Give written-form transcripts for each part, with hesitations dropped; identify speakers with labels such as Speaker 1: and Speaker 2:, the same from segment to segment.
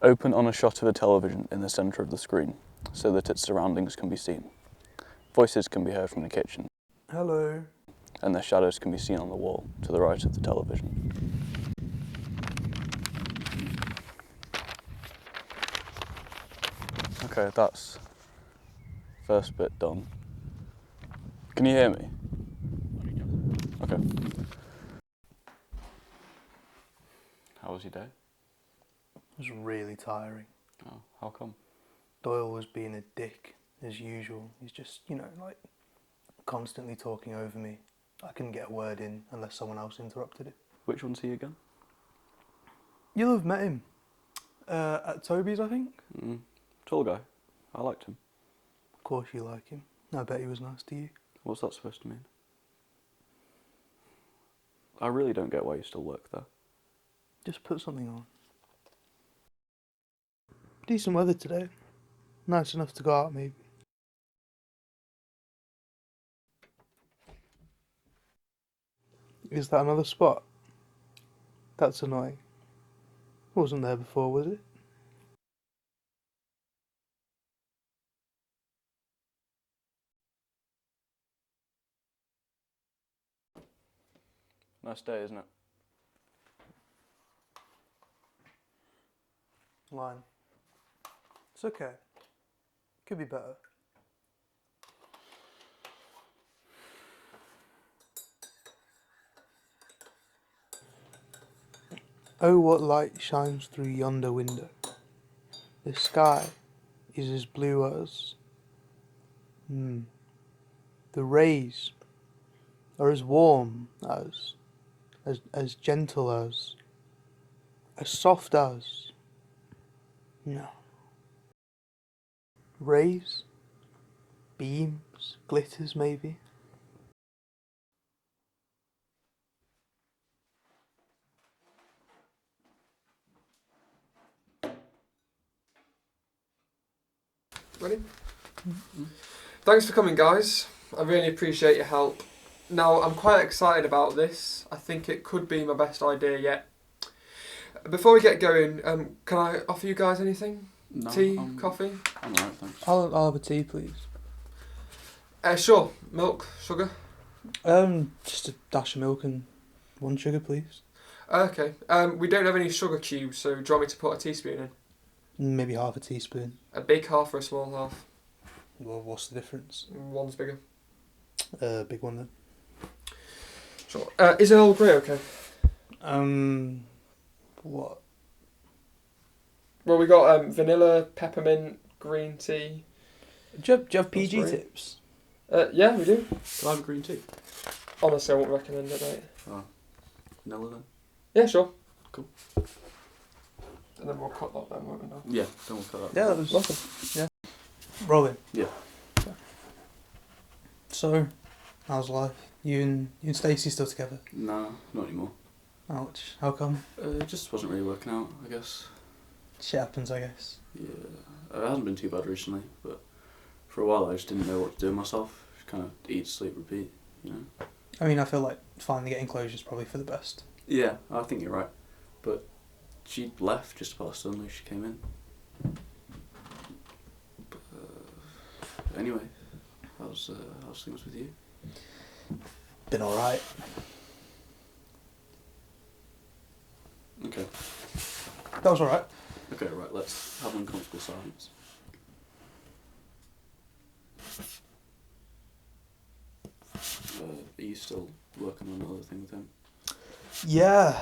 Speaker 1: Open on a shot of a television in the centre of the screen, so that its surroundings can be seen. Voices can be heard from the kitchen.
Speaker 2: Hello.
Speaker 1: And their shadows can be seen on the wall to the right of the television. Okay, that's first bit done. Can you hear me? Okay. How was your day?
Speaker 2: It was really tiring.
Speaker 1: Oh, how come?
Speaker 2: Doyle was being a dick, as usual. He's just, like, constantly talking over me. I couldn't get a word in unless someone else interrupted it.
Speaker 1: Which one's he again?
Speaker 2: You'll have met him. At Toby's, I think.
Speaker 1: Tall guy. I liked him.
Speaker 2: Of course you like him. I bet he was nice to you.
Speaker 1: What's that supposed to mean? I really don't get why you still work there.
Speaker 2: Just put something on. Decent weather today. Nice enough to go out, maybe. Is that another spot? That's annoying. Wasn't there before, was it?
Speaker 1: Nice day, isn't it?
Speaker 2: Line. It's okay. Could be better. Oh, what light shines through yonder window. The sky is as blue as... The rays are as warm as gentle as soft as... No. Rays? Beams? Glitters, maybe?
Speaker 3: Ready? Mm-hmm. Thanks for coming, guys. I really appreciate your help. Now, I'm quite excited about this. I think it could be my best idea yet. Before we get going, can I offer you guys anything?
Speaker 1: No,
Speaker 3: Tea, coffee?
Speaker 1: I'm alright, thanks.
Speaker 2: I'll have a tea, please.
Speaker 3: Sure. Milk, sugar?
Speaker 2: Just a dash of milk and 1 sugar, please.
Speaker 3: Okay. We don't have any sugar cubes, so do you want me to put a teaspoon in?
Speaker 2: Maybe half a teaspoon.
Speaker 3: A big half or a small half?
Speaker 2: Well, what's the difference?
Speaker 3: One's bigger.
Speaker 2: Big one then.
Speaker 3: Sure. Is Earl Grey okay?
Speaker 2: What?
Speaker 3: Well, we got vanilla, peppermint, green tea.
Speaker 2: Do you have PG
Speaker 3: That's right.
Speaker 2: tips?
Speaker 3: Yeah, we do.
Speaker 1: Can I have a green tea?
Speaker 3: Honestly, I won't recommend it, mate.
Speaker 1: Oh. Vanilla then?
Speaker 3: Yeah, sure.
Speaker 1: Cool.
Speaker 3: And then we'll cut that then, won't we? Now?
Speaker 1: Yeah, then we'll cut that.
Speaker 2: Yeah, that was
Speaker 3: Awesome.
Speaker 2: Yeah. Rolling.
Speaker 1: Yeah.
Speaker 2: So, how's life? You and Stacey still together?
Speaker 1: Nah, not anymore.
Speaker 2: Ouch. How come?
Speaker 1: It just wasn't really working out, I guess.
Speaker 2: Shit happens, I guess.
Speaker 1: Yeah, it hasn't been too bad recently, but for a while I just didn't know what to do with myself. Just kind of eat, sleep, repeat, you know.
Speaker 2: I mean, I feel like finally getting closure is probably for the best.
Speaker 1: Yeah, I think you're right. But she left just about suddenly she came in. But, anyway, how's things with you?
Speaker 2: Been alright.
Speaker 1: Okay.
Speaker 2: That was alright.
Speaker 1: Okay, right, let's have uncomfortable silence. Are you still working on another thing with him?
Speaker 2: Yeah,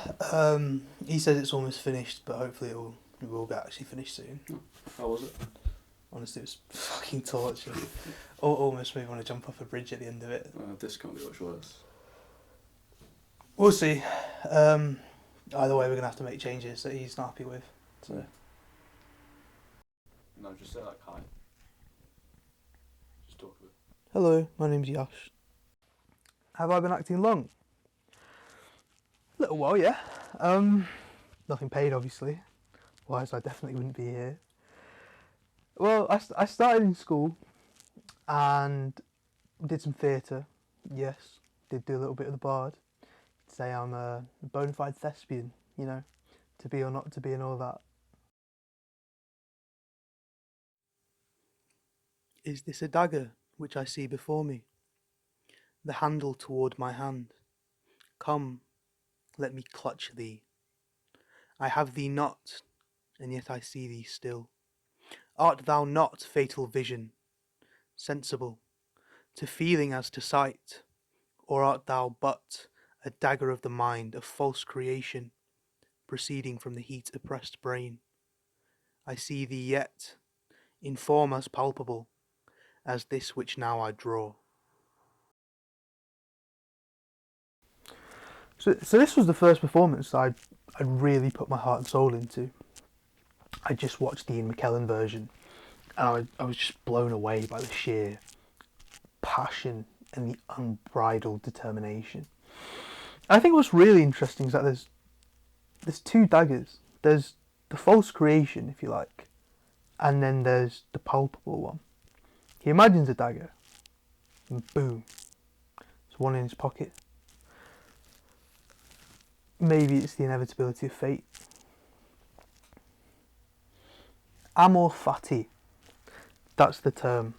Speaker 2: he says it's almost finished, but hopefully it will get actually finished soon.
Speaker 1: Oh, how was it?
Speaker 2: Honestly, it was fucking torture. Almost made me want to jump off a bridge at the end of it.
Speaker 1: This can't be much worse.
Speaker 2: We'll see. Either way, we're going to have to make changes that he's not happy with. So.
Speaker 1: No, just say like hi. Just talk a bit.
Speaker 2: Hello, my name's Yash. Have I been acting long? A little while, yeah. Nothing paid, obviously. Otherwise, I definitely wouldn't be here. Well, I started in school and did some theatre. Yes, did do a little bit of the bard. Say I'm a bona fide thespian, you know, to be or not to be and all that. Is this a dagger which I see before me? The handle toward my hand. Come, let me clutch thee. I have thee not, and yet I see thee still. Art thou not, fatal vision, sensible, to feeling as to sight? Or art thou but a dagger of the mind, a false creation, proceeding from the heat-oppressed brain? I see thee yet, in form as palpable as this which now I draw. So this was the first performance I'd really put my heart and soul into. I just watched the Ian McKellen version, and I was just blown away by the sheer passion and the unbridled determination. I think what's really interesting is that there's two daggers. There's the false creation, if you like, and then there's the palpable one. He imagines a dagger, and boom, there's one in his pocket. Maybe it's the inevitability of fate. Amor fati, that's the term.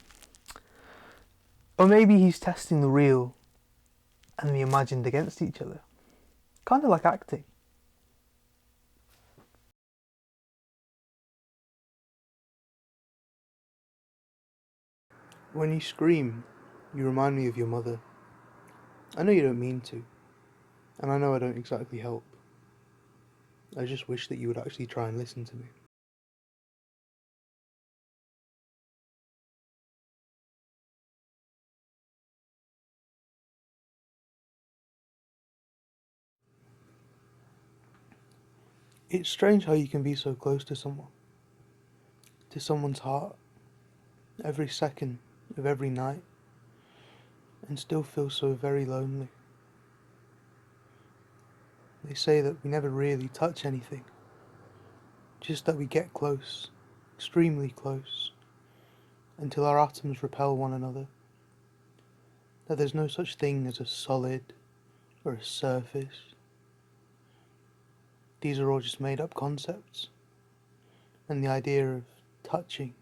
Speaker 2: Or maybe he's testing the real and the imagined against each other. Kind of like acting. When you scream, you remind me of your mother. I know you don't mean to, and I know I don't exactly help. I just wish that you would actually try and listen to me. It's strange how you can be so close to someone's heart, every second of every night, and still feel so very lonely. They say that we never really touch anything, just that we get close, extremely close, until our atoms repel one another, that there's no such thing as a solid or a surface. These are all just made up concepts, and the idea of touching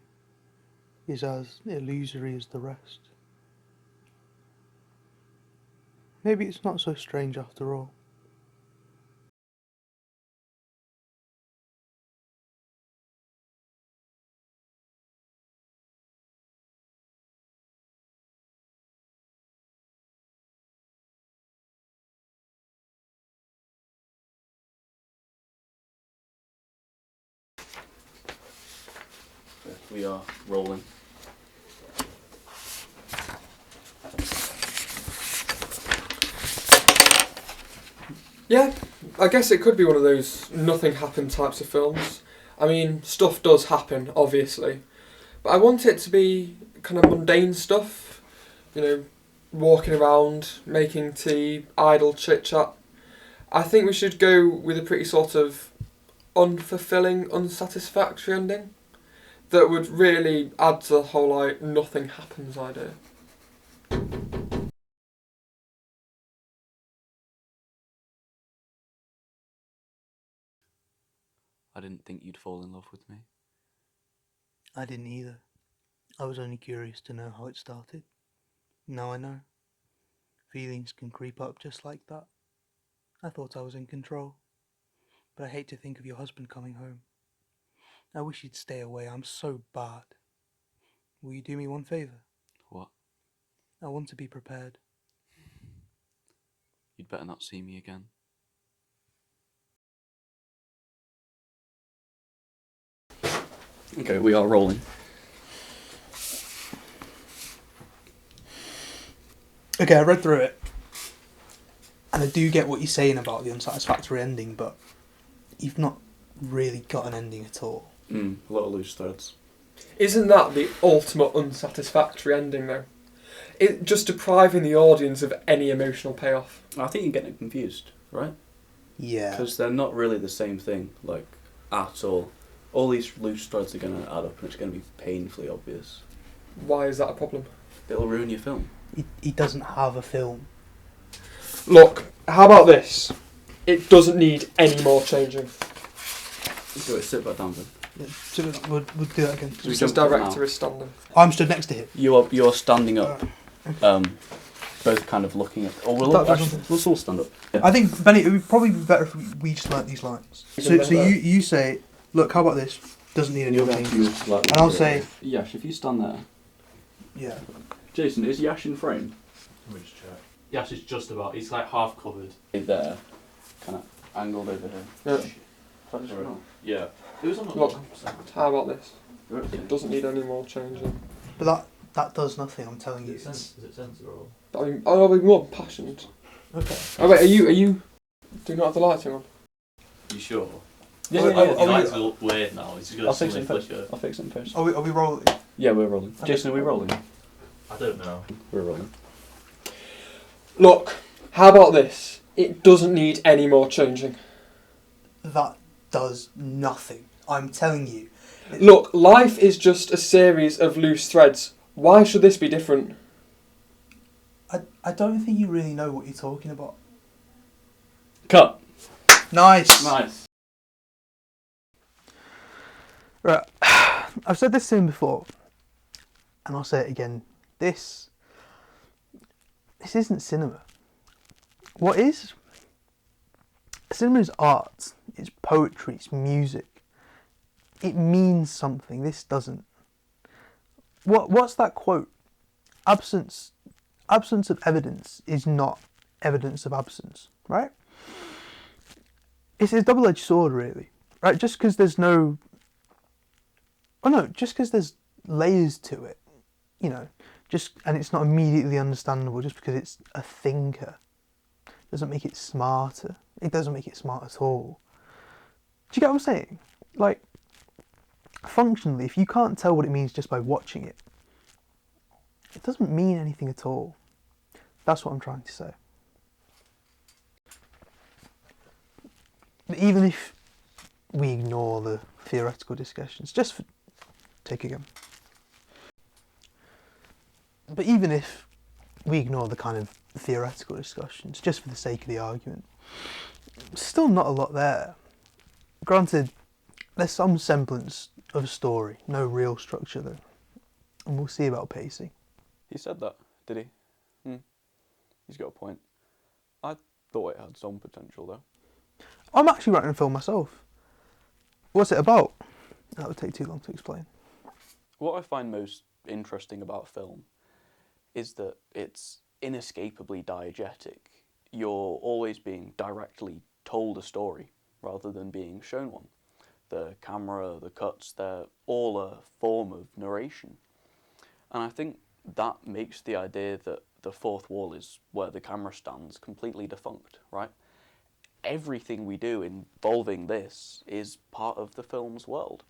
Speaker 2: is as illusory as the rest. Maybe it's not so strange after all.
Speaker 1: We are rolling.
Speaker 3: Yeah, I guess it could be one of those nothing happened types of films. I mean, stuff does happen, obviously, but I want it to be kind of mundane stuff, you know, walking around, making tea, idle chit-chat. I think we should go with a pretty sort of unfulfilling, unsatisfactory ending that would really add to the whole, like, nothing happens idea.
Speaker 1: I didn't think you'd fall in love with me.
Speaker 2: I didn't either. I was only curious to know how it started. Now I know. Feelings can creep up just like that. I thought I was in control. But I hate to think of your husband coming home. I wish he'd stay away. I'm so bad. Will you do me one favour?
Speaker 1: What?
Speaker 2: I want to be prepared.
Speaker 1: You'd better not see me again. Okay, we are rolling.
Speaker 2: Okay, I read through it. And I do get what you're saying about the unsatisfactory ending, but you've not really got an ending at all.
Speaker 1: A lot of loose threads.
Speaker 3: Isn't that the ultimate unsatisfactory ending, though? It just depriving the audience of any emotional payoff.
Speaker 1: I think you're getting confused, right?
Speaker 2: Yeah.
Speaker 1: Because they're not really the same thing, like, at all. All these loose threads are going to add up and it's going to be painfully obvious.
Speaker 3: Why is that a problem?
Speaker 1: It'll ruin your film.
Speaker 2: He doesn't have a film.
Speaker 3: Look, how about this? It doesn't need any more changing.
Speaker 1: Do it, sit back down then.
Speaker 2: Yeah, so we'll do that again.
Speaker 1: we
Speaker 3: It says
Speaker 1: jump to it
Speaker 3: director
Speaker 1: now?
Speaker 3: is standing.
Speaker 2: I'm stood next to him.
Speaker 1: You're standing up,
Speaker 2: Alright.
Speaker 1: both kind of looking at. Or
Speaker 2: That doesn't-
Speaker 1: actually, let's all stand up. Yeah.
Speaker 2: I think, Benny, it would probably be better if we just learnt these lines. So you say, look, how about this? Doesn't need any
Speaker 1: You'll
Speaker 2: more
Speaker 1: have to
Speaker 2: changes.
Speaker 1: move slightly.
Speaker 2: And I'll say,
Speaker 1: Yash, if you stand there.
Speaker 2: yeah.
Speaker 1: Jason, is Yash in frame?
Speaker 4: Let me just check. Yash is just about, he's like half covered.
Speaker 1: There, kind of angled over here.
Speaker 3: Yeah.
Speaker 1: That's right.
Speaker 4: Yeah. It was on
Speaker 3: Look.
Speaker 4: 100%.
Speaker 3: How about this?
Speaker 1: Right.
Speaker 3: It doesn't need any more changing.
Speaker 2: But that does nothing, I'm telling you.
Speaker 4: Is it sensor or?
Speaker 3: I mean, I'll be more passionate.
Speaker 2: Okay.
Speaker 3: Oh wait, are you? Do you not have the lighting on?
Speaker 4: You sure?
Speaker 3: Yeah,
Speaker 2: Oh,
Speaker 3: yeah,
Speaker 2: oh,
Speaker 3: yeah.
Speaker 4: The lights look weird now. It's just
Speaker 1: I'll
Speaker 4: going
Speaker 1: fix
Speaker 4: to
Speaker 1: it
Speaker 4: suddenly
Speaker 1: first.
Speaker 4: flicker.
Speaker 1: I'll fix it first.
Speaker 2: Are we rolling?
Speaker 1: Yeah, we're rolling.
Speaker 2: Okay.
Speaker 1: Jason, are we rolling?
Speaker 4: I don't know.
Speaker 1: We're rolling.
Speaker 3: Look, how about this? It doesn't need any more changing.
Speaker 2: That does nothing. I'm telling you.
Speaker 3: Look, life is just a series of loose threads. Why should this be different?
Speaker 2: I don't think you really know what you're talking about.
Speaker 1: Cut.
Speaker 2: Nice.
Speaker 1: Nice.
Speaker 2: Right. I've said this to him before, and I'll say it again. This isn't cinema. What is? Cinema is art. It's poetry. It's music. It means something. This doesn't. What's that quote? Absence of evidence is not evidence of absence, right? It's a double-edged sword, really, right? Just because there's just because there's layers to it, and it's not immediately understandable just because it's a thinker, doesn't make it smarter. It doesn't make it smart at all. Do you get what I'm saying? Like, functionally, if you can't tell what it means just by watching it, it doesn't mean anything at all. That's what I'm trying to say. But even if we ignore the theoretical discussions, take again. But even if we ignore the kind of theoretical discussions, just for the sake of the argument, still not a lot there. Granted, there's some semblance of a story, no real structure though. And we'll see about pacing.
Speaker 1: He said that, did he? He's got a point. I thought it had some potential though.
Speaker 2: I'm actually writing a film myself. What's it about? That would take too long to explain.
Speaker 1: What I find most interesting about film is that it's inescapably diegetic. You're always being directly told a story rather than being shown one. The camera, the cuts, they're all a form of narration. And I think that makes the idea that the fourth wall is where the camera stands completely defunct, right? Everything we do involving this is part of the film's world.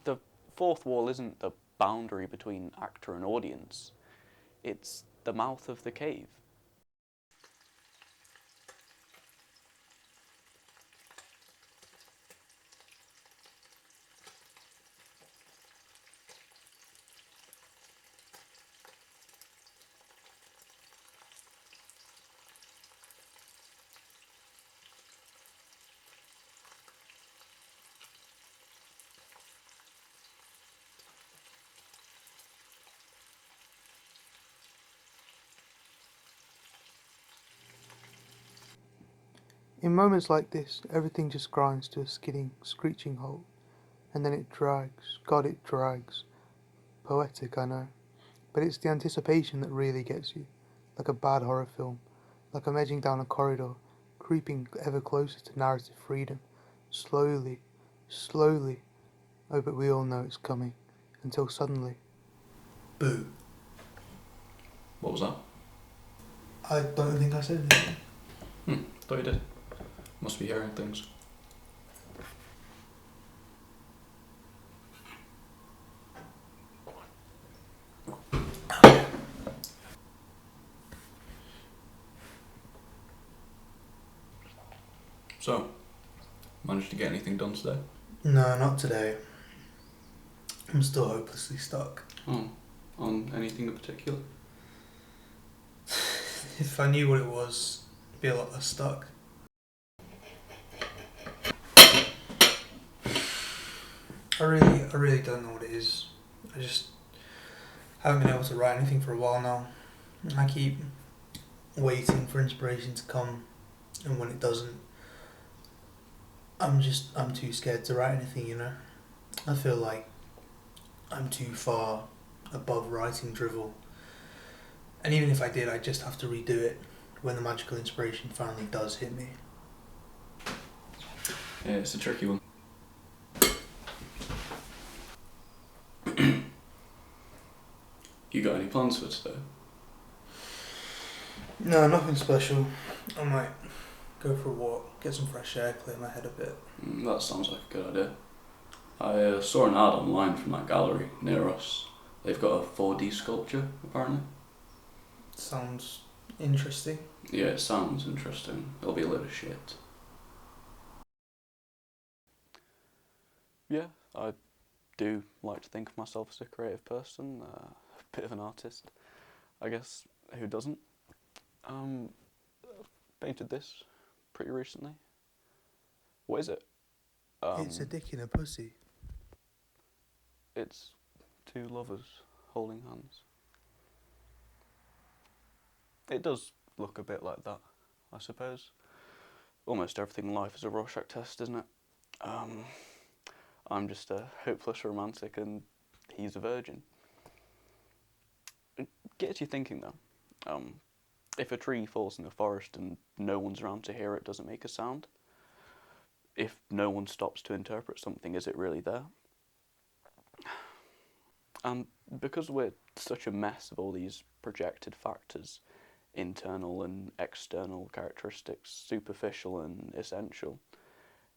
Speaker 1: The fourth wall isn't the boundary between actor and audience. It's the mouth of the cave.
Speaker 2: In moments like this, everything just grinds to a skidding, screeching halt, and then it drags. God, it drags. Poetic, I know, but it's the anticipation that really gets you, like a bad horror film, like I'm edging down a corridor, creeping ever closer to narrative freedom, slowly, slowly. Oh, but we all know it's coming, until suddenly, boo.
Speaker 1: What was that?
Speaker 2: I don't think I said anything.
Speaker 1: Thought you did. Must be hearing things. So, managed to get anything done today?
Speaker 2: No, not today. I'm still hopelessly stuck.
Speaker 1: Oh, on anything in particular?
Speaker 2: If I knew what it was, I'd be a lot less stuck. I really don't know what it is. I haven't been able to write anything for a while now. I keep waiting for inspiration to come, and when it doesn't, I'm too scared to write anything, you know? I feel like I'm too far above writing drivel. And even if I did, I'd just have to redo it when the magical inspiration finally does hit me.
Speaker 1: Yeah, it's a tricky one. You got any plans for today?
Speaker 2: No, nothing special. I might go for a walk, get some fresh air, clear my head a bit.
Speaker 1: That sounds like a good idea. I saw an ad online from that gallery near us. They've got a 4D sculpture, apparently.
Speaker 2: Sounds interesting.
Speaker 1: Yeah, it sounds interesting. It'll be a load of shit. Yeah, I do like to think of myself as a creative person, a bit of an artist. I guess, who doesn't? Painted this pretty recently. What is it?
Speaker 2: It's a dick in a pussy.
Speaker 1: It's two lovers holding hands. It does look a bit like that, I suppose. Almost everything in life is a Rorschach test, isn't it? I'm just a hopeless romantic and he's a virgin. It gets you thinking though. If a tree falls in the forest and no one's around to hear it, does it make a sound? If no one stops to interpret something, is it really there? And because we're such a mess of all these projected factors, internal and external characteristics, superficial and essential,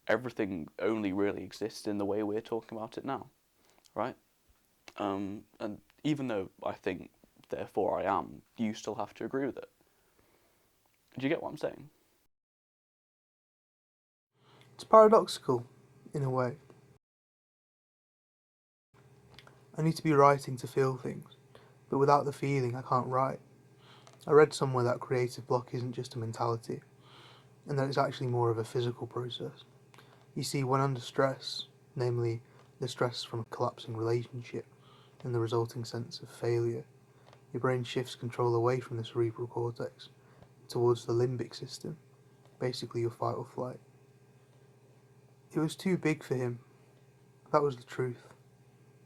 Speaker 1: everything only really exists in the way we're talking about it now, right? And even though I think, therefore I am, you still have to agree with it. Do you get what I'm saying?
Speaker 2: It's paradoxical, in a way. I need to be writing to feel things, but without the feeling I can't write. I read somewhere that creative block isn't just a mentality, and that it's actually more of a physical process. You see, when under stress, namely the stress from a collapsing relationship and the resulting sense of failure, your brain shifts control away from the cerebral cortex towards the limbic system, basically your fight or flight. It was too big for him. That was the truth.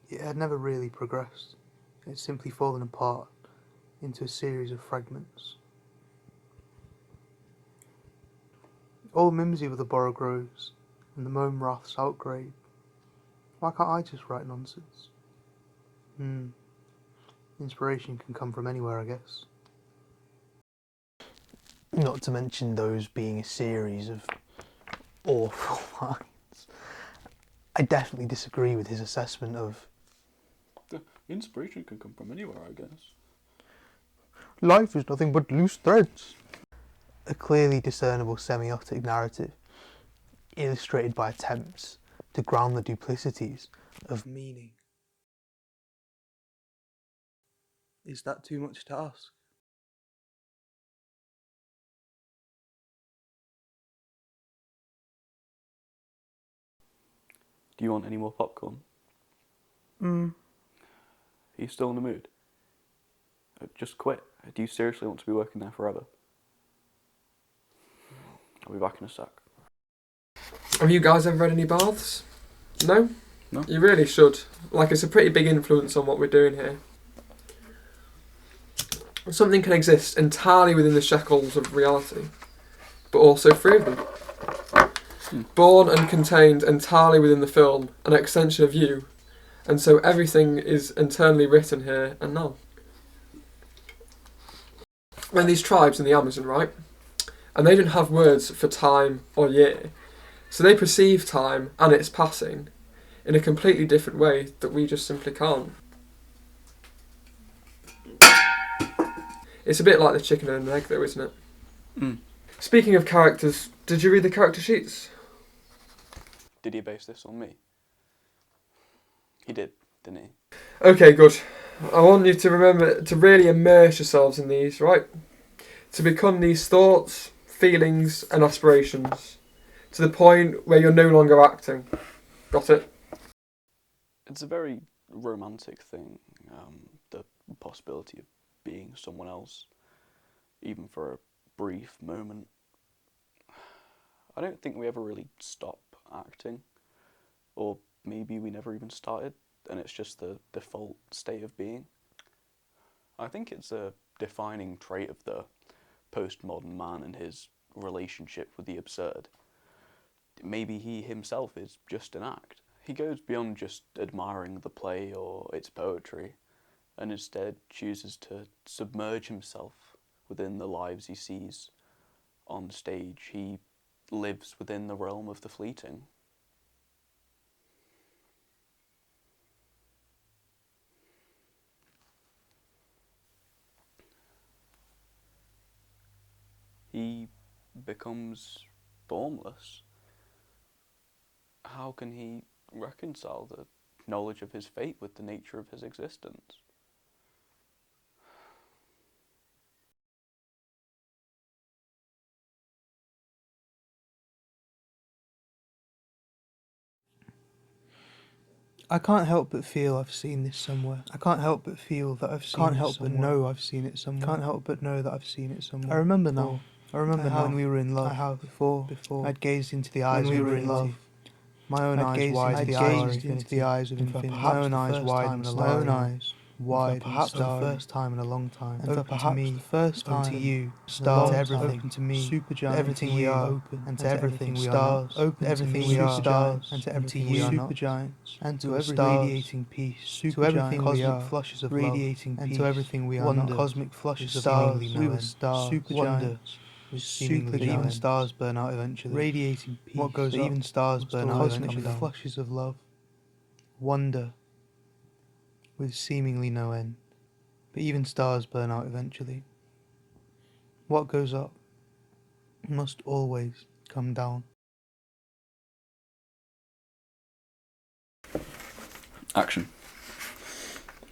Speaker 2: It had never really progressed. It had simply fallen apart into a series of fragments. Old Mimsy with the Borough Groves and the Mome Raths outgrade. Why can't I just write nonsense? Inspiration can come from anywhere, I guess. Not to mention those being a series of awful lines. I definitely disagree with his assessment of
Speaker 1: Inspiration can come from anywhere, I guess.
Speaker 2: life is nothing but loose threads. A clearly discernible semiotic narrative, illustrated by attempts to ground the duplicities of meaning. Is that too much to ask?
Speaker 1: Do you want any more popcorn? Are you still in the mood? Just quit. Do you seriously want to be working there forever? I'll be back in a sec.
Speaker 3: Have you guys ever read any Baths? No?
Speaker 1: No.
Speaker 3: You really should. Like, it's a pretty big influence on what we're doing here. Something can exist entirely within the shackles of reality, but also free of them. Born and contained entirely within the film, an extension of you, and so everything is internally written here and now. When these tribes in the Amazon, right? And they didn't have words for time or year, so they perceive time and its passing in a completely different way that we just simply can't. It's a bit like the chicken and an egg though, isn't it? Speaking of characters, did you read the character sheets?
Speaker 1: Did he base this on me? He did, didn't he?
Speaker 3: Okay, good. I want you to remember to really immerse yourselves in these, right? To become these thoughts, feelings and aspirations to the point where you're no longer acting. Got it?
Speaker 1: it's a very romantic thing, the possibility of being someone else, even for a brief moment. I don't think we ever really stop acting, or maybe we never even started, and it's just the default state of being. I think it's a defining trait of the postmodern man and his relationship with the absurd. Maybe he himself is just an act. He goes beyond just admiring the play or its poetry, and instead chooses to submerge himself within the lives he sees on stage. He lives within the realm of the fleeting. He becomes formless. How can he reconcile the knowledge of his fate with the nature of his existence?
Speaker 2: I can't help but feel I've seen this somewhere. I can't help but feel that I've seen it somewhere. Can't help but know I've seen it somewhere. Can't help but know that I've seen it somewhere. I remember now. I remember now when we were in love. I have before. I'd gazed into the eyes when we were in love. My own eyes wide into the eyes of infinity. My own eyes wide and my own eyes wide, perhaps for the first time in a long time, and for perhaps the first time to you, stars, everything to me, supergiant, everything we are, open, and to everything we are, open, everything we are, stars, and to everything we are, supergiants, and to every radiating peace, to everything we are, flushes of radiating peace, and to everything we are, cosmic flushes of stars, we were stars, supergiants. But even stars burn out eventually. Radiating peace. What goes up? Even stars burn out eventually. Cosmic flushes of love. Wonder. With seemingly no end. But even stars burn out eventually. What goes up must always come down.
Speaker 1: Action.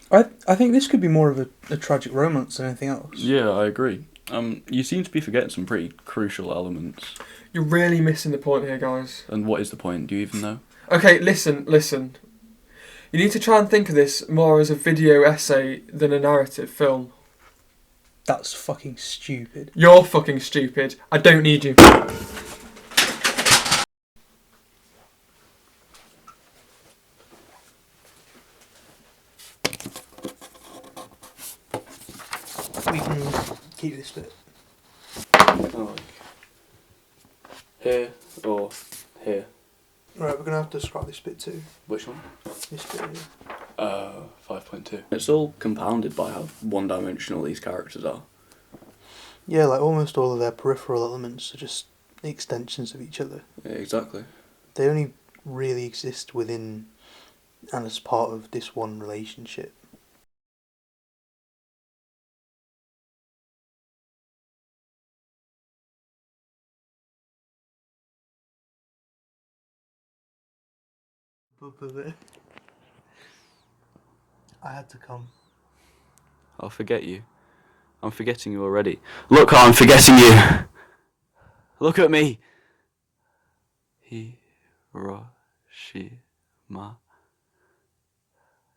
Speaker 2: I think this could be more of a tragic romance than anything else.
Speaker 1: Yeah, I agree. You seem to be forgetting some pretty crucial elements.
Speaker 3: You're really missing the point here, guys.
Speaker 1: And what is the point? Do you even know?
Speaker 3: Okay, listen. You need to try and think of this more as a video essay than a narrative film.
Speaker 2: That's fucking stupid.
Speaker 3: You're fucking stupid. I don't need you.
Speaker 2: We can keep this bit.
Speaker 1: Oh, here or here?
Speaker 2: Right, we're going to have to scrap this bit too.
Speaker 1: Which one?
Speaker 2: This bit here.
Speaker 1: 5.2. It's all compounded by how one-dimensional these characters are.
Speaker 2: Yeah, like almost all of their peripheral elements are just extensions of each other.
Speaker 1: Yeah, exactly.
Speaker 2: They only really exist within and as part of this one relationship. I had to come.
Speaker 1: I'll forget you. I'm forgetting you already. Look, I'm forgetting you. Look at me.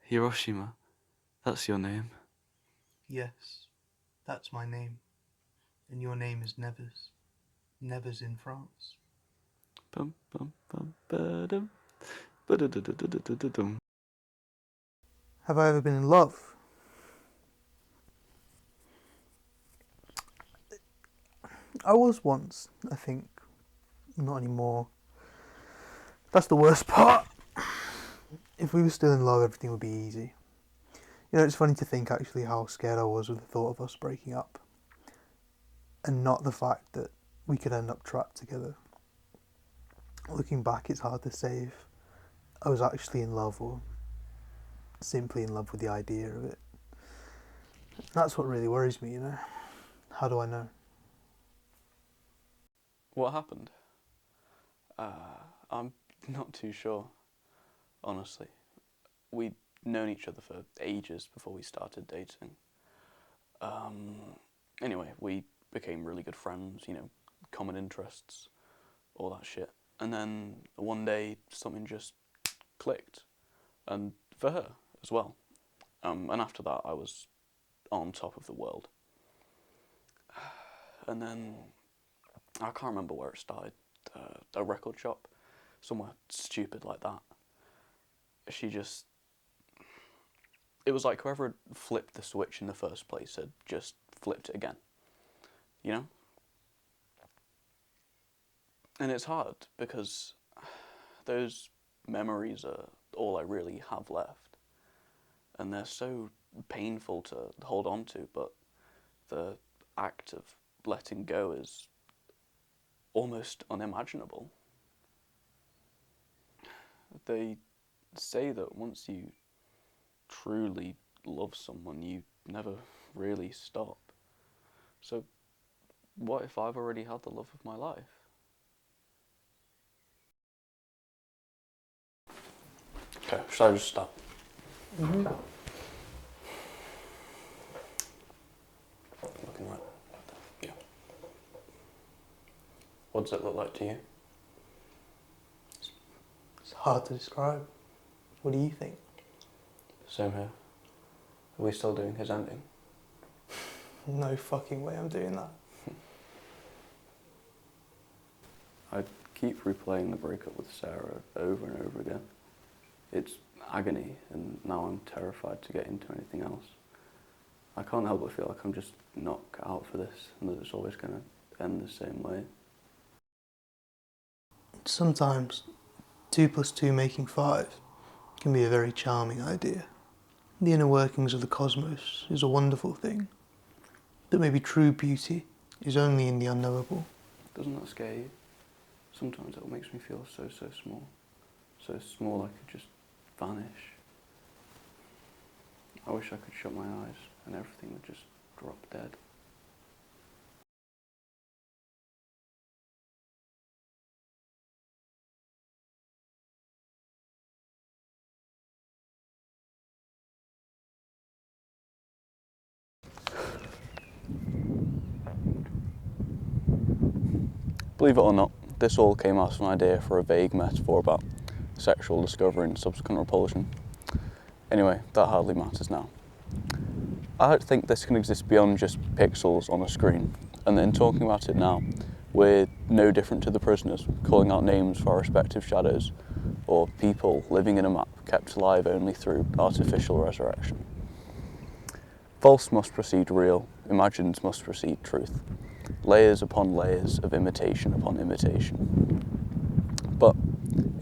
Speaker 1: Hiroshima. That's your name.
Speaker 2: Yes, that's my name. And your name is Nevers. Nevers in France.
Speaker 1: Bum, bum, bum, ba-dum. Ba-da-da-da-da-da-da-dum.
Speaker 2: Have I ever been in love? I was once, I think. Not anymore. That's the worst part. If we were still in love, everything would be easy. You know, it's funny to think actually how scared I was with the thought of us breaking up. And not the fact that we could end up trapped together. Looking back, it's hard to say if I was actually in love or simply in love with the idea of it. That's what really worries me, you know. How do I know?
Speaker 1: What happened? I'm not too sure, honestly. We'd known each other for ages before we started dating. Anyway, we became really good friends, you know, common interests, all that shit. And then one day something just clicked. and for her as well. And after that, I was on top of the world. And then I can't remember where it started. A record shop, somewhere stupid like that. It was like whoever had flipped the switch in the first place had just flipped it again, you know? And it's hard because those memories are all I really have left. And they're so painful to hold on to, but the act of letting go is almost unimaginable. They say that once you truly love someone, you never really stop. So, what if I've already had the love of my life? Okay, should I just stop?
Speaker 2: Mm-hmm.
Speaker 1: Looking right. Yeah. What does it look like to you?
Speaker 2: It's hard to describe. What do you think?
Speaker 1: Same here. Are we still doing his ending?
Speaker 2: No fucking way I'm doing that.
Speaker 1: I keep replaying the breakup with Sarah over and over again. It's agony, and now I'm terrified to get into anything else. I can't help but feel like I'm just not cut out for this, and that it's always going to end the same way.
Speaker 2: Sometimes 2 plus 2 making 5 can be a very charming idea. The inner workings of the cosmos is a wonderful thing. That maybe true beauty is only in the unknowable.
Speaker 1: Doesn't that scare you? Sometimes it makes me feel so small. So small I could just vanish. I wish I could shut my eyes and everything would just drop dead. Believe it or not, this all came out of an idea for a vague metaphor about sexual discovery and subsequent repulsion. Anyway, that hardly matters now. I don't think this can exist beyond just pixels on a screen, and in talking about it now, we're no different to the prisoners, calling out names for our respective shadows, or people living in a map kept alive only through artificial resurrection. False must precede real, imagined must precede truth. Layers upon layers of imitation upon imitation. But,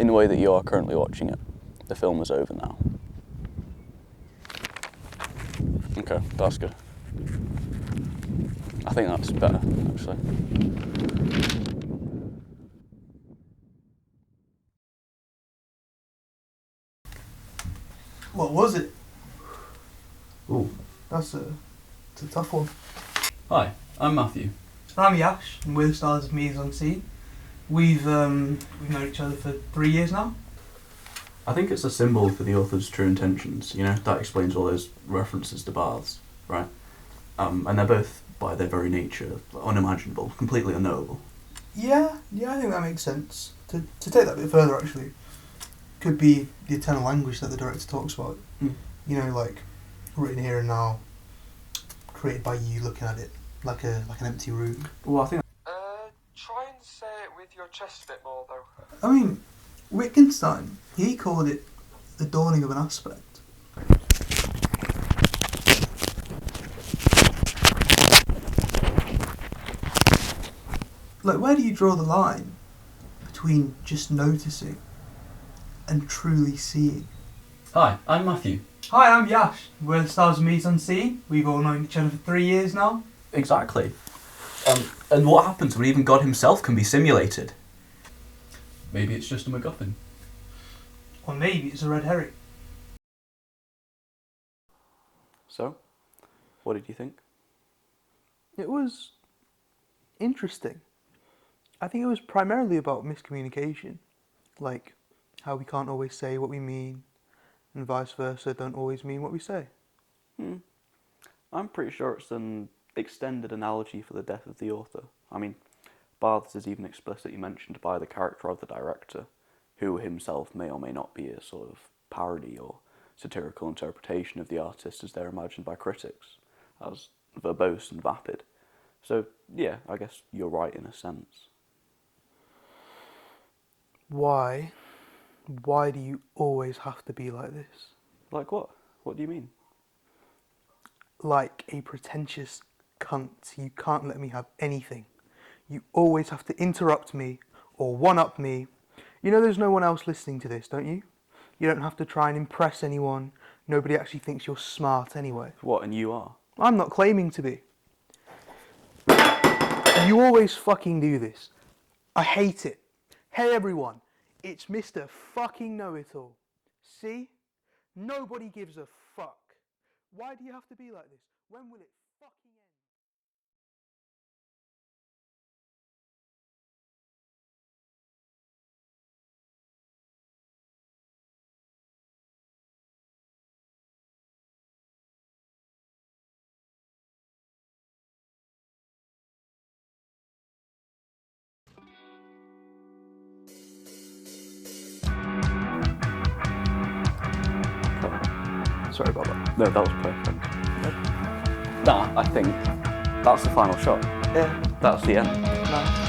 Speaker 1: in the way that you are currently watching it, the film is over now. Okay, that's good. I think that's better, actually.
Speaker 2: What was it?
Speaker 4: Ooh.
Speaker 2: It's a tough one.
Speaker 4: Hi, I'm Matthew.
Speaker 2: I'm Yash, and we're the stars of Mise Unseen. We've known each other for 3 years now.
Speaker 4: I think it's a symbol for the author's true intentions, you know, that explains all those references to baths, right? And they're both, by their very nature, unimaginable, completely unknowable.
Speaker 2: Yeah, I think that makes sense. To take that a bit further, actually, could be the eternal language that the director talks about.
Speaker 4: Mm.
Speaker 2: You know, like, written here and now, created by you looking at it, like an empty room.
Speaker 4: Well, I think...
Speaker 3: Try and say it with your chest a bit more, though.
Speaker 2: I mean, Wittgenstein, he called it the dawning of an aspect. Like, where do you draw the line between just noticing and truly seeing?
Speaker 4: Hi, I'm Matthew.
Speaker 2: Hi, I'm Yash. We're the stars of Mise Unseen. We've all known each other for 3 years now.
Speaker 4: Exactly. And what happens when even God himself can be simulated? Maybe it's just a MacGuffin.
Speaker 2: Or maybe it's a red herring.
Speaker 1: So, what did you think?
Speaker 2: It was interesting. I think it was primarily about miscommunication. Like, how we can't always say what we mean, and vice versa don't always mean what we say.
Speaker 1: I'm pretty sure it's an extended analogy for the death of the author. I mean, baths is even explicitly mentioned by the character of the director, who himself may or may not be a sort of parody or satirical interpretation of the artist as they're imagined by critics, as verbose and vapid. So, yeah, I guess you're right in a sense.
Speaker 2: Why? Why do you always have to be like this?
Speaker 1: Like what? What do you mean?
Speaker 2: Like a pretentious cunt. You can't let me have anything. You always have to interrupt me or one-up me. You know there's no one else listening to this, don't you? You don't have to try and impress anyone. Nobody actually thinks you're smart anyway.
Speaker 1: What, and you are?
Speaker 2: I'm not claiming to be. You always fucking do this. I hate it. Hey everyone, it's Mr. Fucking Know-It-All. See? Nobody gives a fuck. Why do you have to be like this? When will it fucking end? Sorry about that.
Speaker 1: No, that was perfect. Nah, I think that's the final shot.
Speaker 2: Yeah,
Speaker 1: That's the end.
Speaker 2: no.